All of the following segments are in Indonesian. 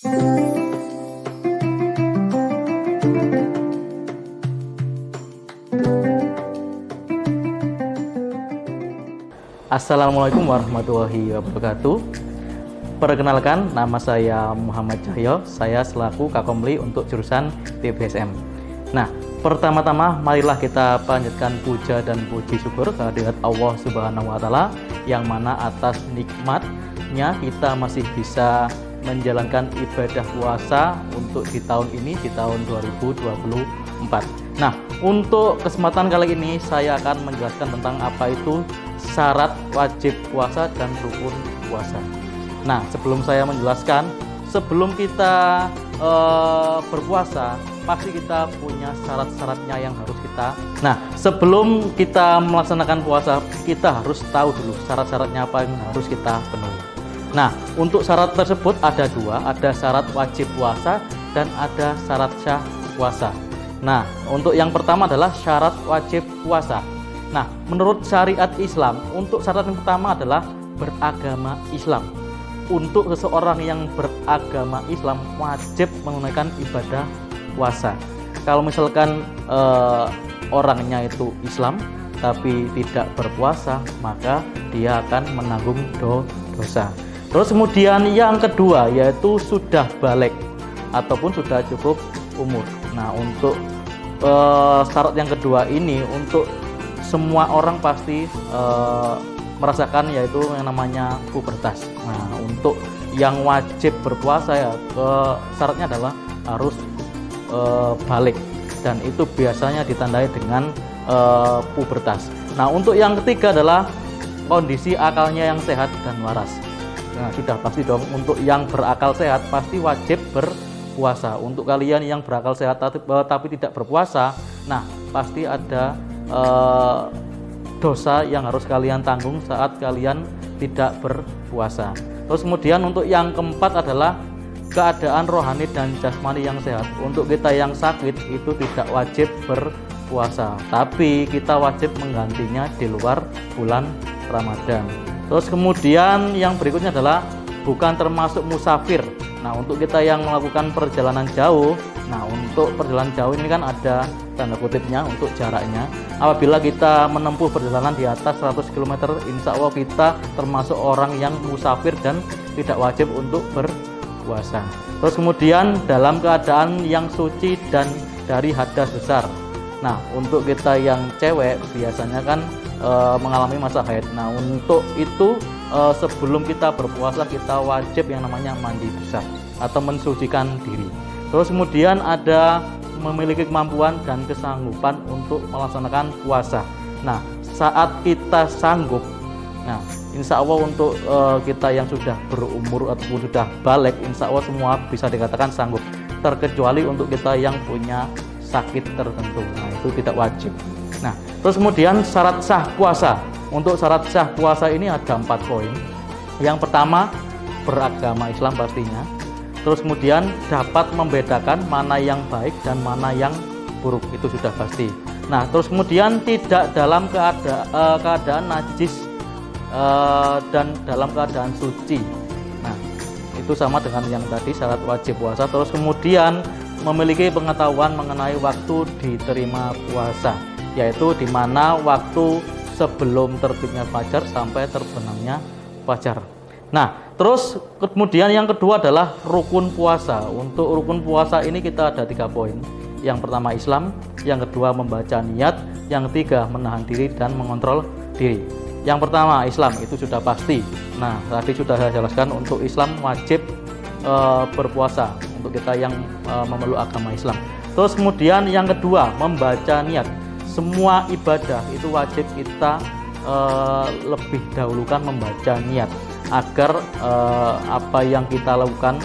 Assalamualaikum warahmatullahi wabarakatuh. Perkenalkan, nama saya Muhammad Cahyo. Saya selaku Kakomli untuk jurusan TBSM. Nah, pertama-tama marilah kita panjatkan puja dan puji syukur kehadirat Allah Subhanahu wa Ta'ala, yang mana atas nikmatnya kita masih bisa menjalankan ibadah puasa untuk di tahun ini, di tahun 2024. Nah, untuk kesempatan kali ini saya akan menjelaskan tentang apa itu syarat wajib puasa dan rukun puasa. Nah, sebelum saya menjelaskan, sebelum kita berpuasa, pasti kita punya syarat-syaratnya yang harus kita. Nah, sebelum kita melaksanakan puasa, kita harus tahu dulu syarat-syaratnya apa yang harus kita penuhi. Nah, untuk syarat tersebut ada dua, ada syarat wajib puasa dan ada syarat sah puasa. Nah, untuk yang pertama adalah syarat wajib puasa. Nah, menurut syariat Islam, untuk syarat yang pertama adalah beragama Islam. Untuk seseorang yang beragama Islam wajib menunaikan ibadah puasa. Kalau misalkan orangnya itu Islam tapi tidak berpuasa, maka dia akan menanggung dosa. Terus kemudian yang kedua yaitu sudah balik ataupun sudah cukup umur. Nah, untuk syarat yang kedua ini untuk semua orang pasti merasakan, yaitu yang namanya pubertas. Nah, untuk yang wajib berpuasa ya syaratnya adalah harus balik, dan itu biasanya ditandai dengan pubertas. Nah, untuk yang ketiga adalah kondisi akalnya yang sehat dan waras. Nah, sudah pasti dong, untuk yang berakal sehat pasti wajib berpuasa. Untuk kalian yang berakal sehat tapi tidak berpuasa, nah pasti ada dosa yang harus kalian tanggung saat kalian tidak berpuasa. Terus kemudian untuk yang keempat adalah keadaan rohani dan jasmani yang sehat. Untuk kita yang sakit itu tidak wajib berpuasa, tapi kita wajib menggantinya di luar bulan Ramadan. Terus kemudian yang berikutnya adalah bukan termasuk musafir. Nah, untuk kita yang melakukan perjalanan jauh, nah untuk perjalanan jauh ini kan ada tanda kutipnya untuk jaraknya. Apabila kita menempuh perjalanan di atas 100 km, insya Allah kita termasuk orang yang musafir dan tidak wajib untuk berpuasa. Terus kemudian dalam keadaan yang suci dan dari hadas besar. Nah, untuk kita yang cewek biasanya kan mengalami masa haid. Nah, untuk itu sebelum kita berpuasa kita wajib yang namanya mandi besar atau mensucikan diri. Terus kemudian ada memiliki kemampuan dan kesanggupan untuk melaksanakan puasa. Nah, saat kita sanggup, nah insya Allah untuk kita yang sudah berumur ataupun sudah balik, insya Allah semua bisa dikatakan sanggup, terkecuali untuk kita yang punya sakit tertentu. Nah, itu tidak wajib. Nah, terus kemudian syarat sah puasa. Untuk syarat sah puasa ini ada 4 poin. Yang pertama, beragama Islam pastinya. Terus kemudian dapat membedakan mana yang baik dan mana yang buruk, itu sudah pasti. Nah, terus kemudian tidak dalam keadaan najis dan dalam keadaan suci. Nah, itu sama dengan yang tadi syarat wajib puasa. Terus kemudian memiliki pengetahuan mengenai waktu diterima puasa, yaitu di mana waktu sebelum terbitnya fajar sampai terbenamnya fajar. Nah, terus kemudian yang kedua adalah rukun puasa. Untuk rukun puasa ini kita ada 3 poin. Yang pertama Islam, yang kedua membaca niat, yang ketiga menahan diri dan mengontrol diri. Yang pertama Islam, itu sudah pasti. Nah, tadi sudah saya jelaskan, untuk Islam wajib berpuasa untuk kita yang memeluk agama Islam. Terus kemudian yang kedua membaca niat. Semua ibadah itu wajib kita lebih dahulukan membaca niat, agar apa yang kita lakukan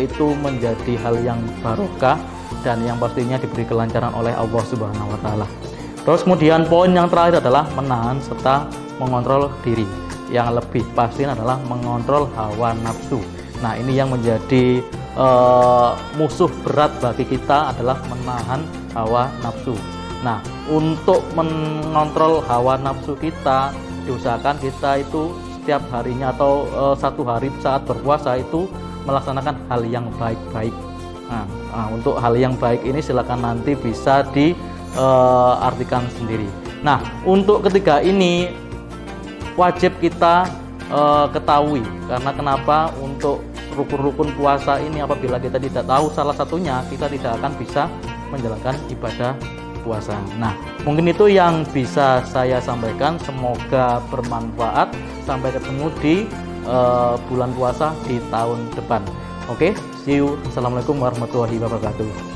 itu menjadi hal yang barokah dan yang pastinya diberi kelancaran oleh Allah Subhanahu wa Ta'ala. Terus kemudian poin yang terakhir adalah menahan serta mengontrol diri. Yang lebih pasti adalah mengontrol hawa nafsu. Nah, ini yang menjadi musuh berat bagi kita adalah menahan hawa nafsu. Nah, untuk mengontrol hawa nafsu kita, diusahakan kita itu setiap harinya atau satu hari saat berpuasa itu melaksanakan hal yang baik-baik. Nah, untuk hal yang baik ini silakan nanti bisa diartikan sendiri. Nah, untuk ketiga ini wajib kita ketahui, karena kenapa? Untuk rukun-rukun puasa ini apabila kita tidak tahu salah satunya, kita tidak akan bisa menjalankan ibadah puasa. Nah, mungkin itu yang bisa saya sampaikan, semoga bermanfaat. Sampai ketemu di bulan puasa di tahun depan. Oke, see you. Assalamualaikum warahmatullahi wabarakatuh.